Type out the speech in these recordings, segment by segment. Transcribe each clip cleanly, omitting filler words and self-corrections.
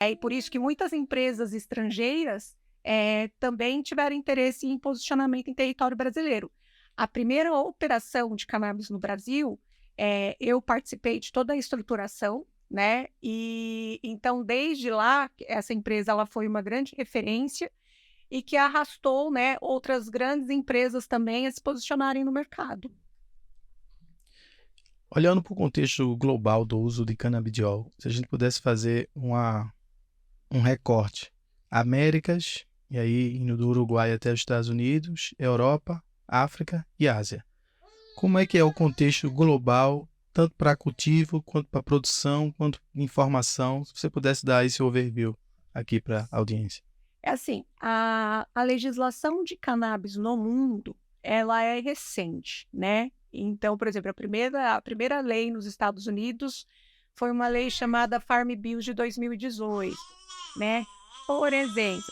E por isso que muitas empresas estrangeiras também tiveram interesse em posicionamento em território brasileiro. A primeira operação de cannabis no Brasil, eu participei de toda a estruturação, né? E então, desde lá, essa empresa ela foi uma grande referência e que arrastou, né, outras grandes empresas também a se posicionarem no mercado. Olhando para o contexto global do uso de canabidiol, se a gente pudesse fazer um recorte, Américas, e aí indo do Uruguai até os Estados Unidos, Europa, África e Ásia. Como é que é o contexto global, tanto para cultivo, quanto para produção, quanto informação? Se você pudesse dar esse overview aqui para a audiência. É assim, a legislação de cannabis no mundo, ela é recente, né? Então, por exemplo, a primeira lei nos Estados Unidos foi uma lei chamada Farm Bill de 2018, né? Por exemplo,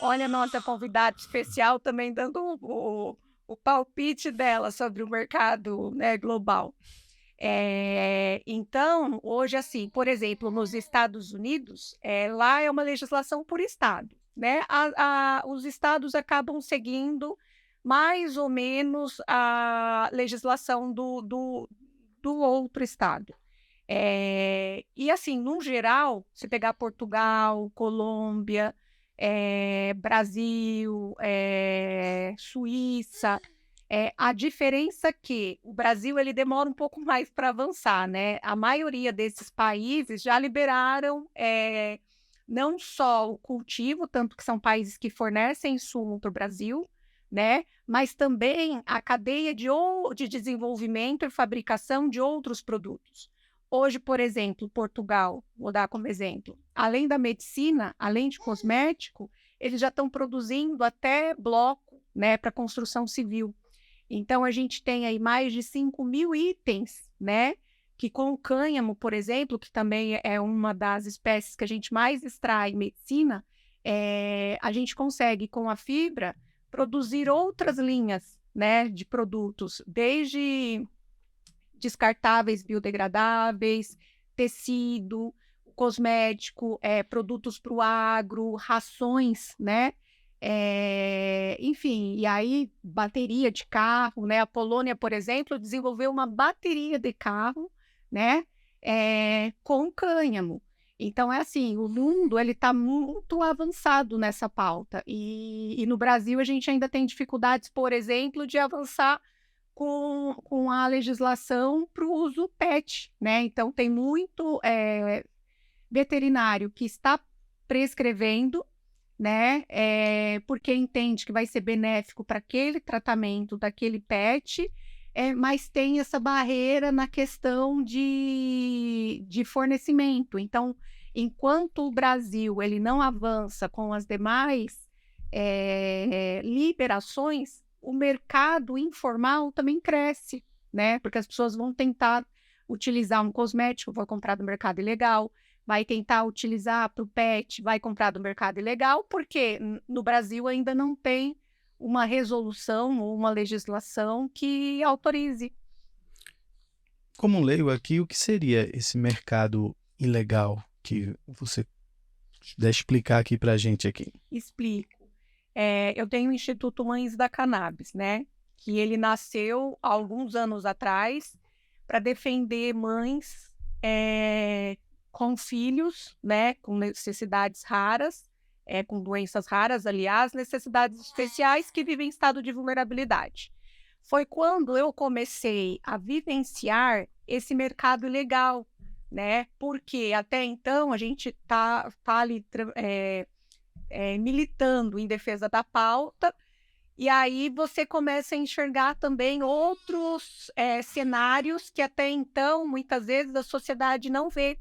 olha a nossa convidada especial também dando o palpite dela sobre o mercado, né, global. Então, hoje, assim, por exemplo, nos Estados Unidos, lá é uma legislação por estado, né? Os estados acabam seguindo mais ou menos a legislação do outro estado. E assim, no geral, se pegar Portugal, Colômbia, Brasil, Suíça, a diferença é que o Brasil ele demora um pouco mais para avançar, né? A maioria desses países já liberaram não só o cultivo, tanto que são países que fornecem insumo para o Brasil, né? Mas também a cadeia de desenvolvimento e fabricação de outros produtos. Hoje, por exemplo, Portugal, vou dar como exemplo, além da medicina, além de cosmético, eles já estão produzindo até bloco, né, para construção civil. Então, a gente tem aí mais de 5.000 itens, né? Que com o cânhamo, por exemplo, que também é uma das espécies que a gente mais extrai em medicina, a gente consegue, com a fibra, produzir outras linhas, né, de produtos, desde descartáveis biodegradáveis, tecido, cosmético, produtos para o agro, rações, né? Enfim, e aí bateria de carro, né? A Polônia, por exemplo, desenvolveu uma bateria de carro, né? Com cânhamo. Então é assim, o mundo ele está muito avançado nessa pauta e no Brasil a gente ainda tem dificuldades, por exemplo, de avançar com a legislação para o uso PET, né? Então tem muito veterinário que está prescrevendo, né, porque entende que vai ser benéfico para aquele tratamento daquele pet, mas tem essa barreira na questão de fornecimento. Então, enquanto o Brasil ele não avança com as demais liberações, o mercado informal também cresce, né? Porque as pessoas vão tentar utilizar um cosmético, vou comprar do mercado ilegal, vai tentar utilizar para o pet, vai comprar do mercado ilegal, porque no Brasil ainda não tem uma resolução ou uma legislação que autorize. Como leigo aqui, o que seria esse mercado ilegal que você puder explicar aqui para a gente aqui? Explico. Eu tenho o Instituto Mães da Cannabis, né? Que ele nasceu há alguns anos atrás para defender mães com filhos, né? Com necessidades raras, com doenças raras, aliás, necessidades especiais que vivem em estado de vulnerabilidade. Foi quando eu comecei a vivenciar esse mercado ilegal, né? Porque até então a gente tá ali militando em defesa da pauta, e aí você começa a enxergar também outros cenários que até então, muitas vezes, a sociedade não vê.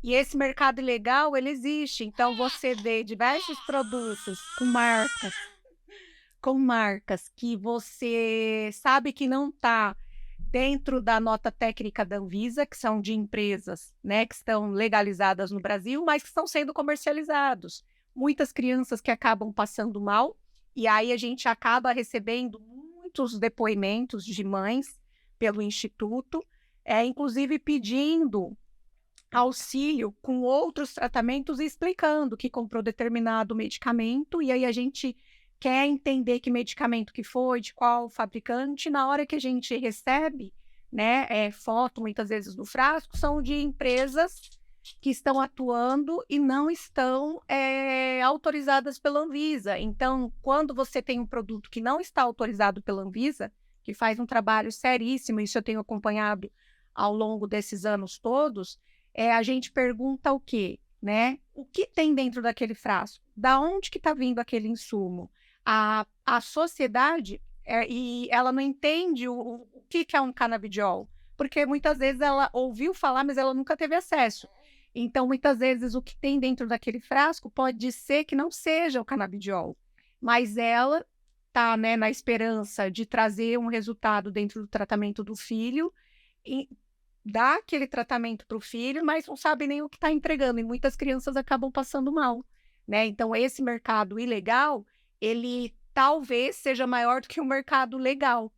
E esse mercado ilegal, ele existe. Então, você vê diversos produtos com marcas que você sabe que não está dentro da nota técnica da Anvisa, que são de empresas, né, que estão legalizadas no Brasil, mas que estão sendo comercializados. Muitas crianças que acabam passando mal, e aí a gente acaba recebendo muitos depoimentos de mães pelo Instituto, inclusive pedindo auxílio com outros tratamentos explicando que comprou determinado medicamento, e aí a gente quer entender que medicamento que foi, de qual fabricante. Na hora que a gente recebe, né, foto muitas vezes do frasco, são de empresas que estão atuando e não estão autorizadas pela Anvisa. Então, quando você tem um produto que não está autorizado pela Anvisa, que faz um trabalho seríssimo, isso eu tenho acompanhado ao longo desses anos todos, a gente pergunta o quê? Né? O que tem dentro daquele frasco? Da onde que está vindo aquele insumo? A sociedade, e ela não entende o que é um canabidiol, porque muitas vezes ela ouviu falar, mas ela nunca teve acesso. Então, muitas vezes, o que tem dentro daquele frasco pode ser que não seja o canabidiol, mas ela está, né, na esperança de trazer um resultado dentro do tratamento do filho, e dá aquele tratamento para o filho, mas não sabe nem o que está entregando, e muitas crianças acabam passando mal, né? Então, esse mercado ilegal, ele talvez seja maior do que o mercado legal.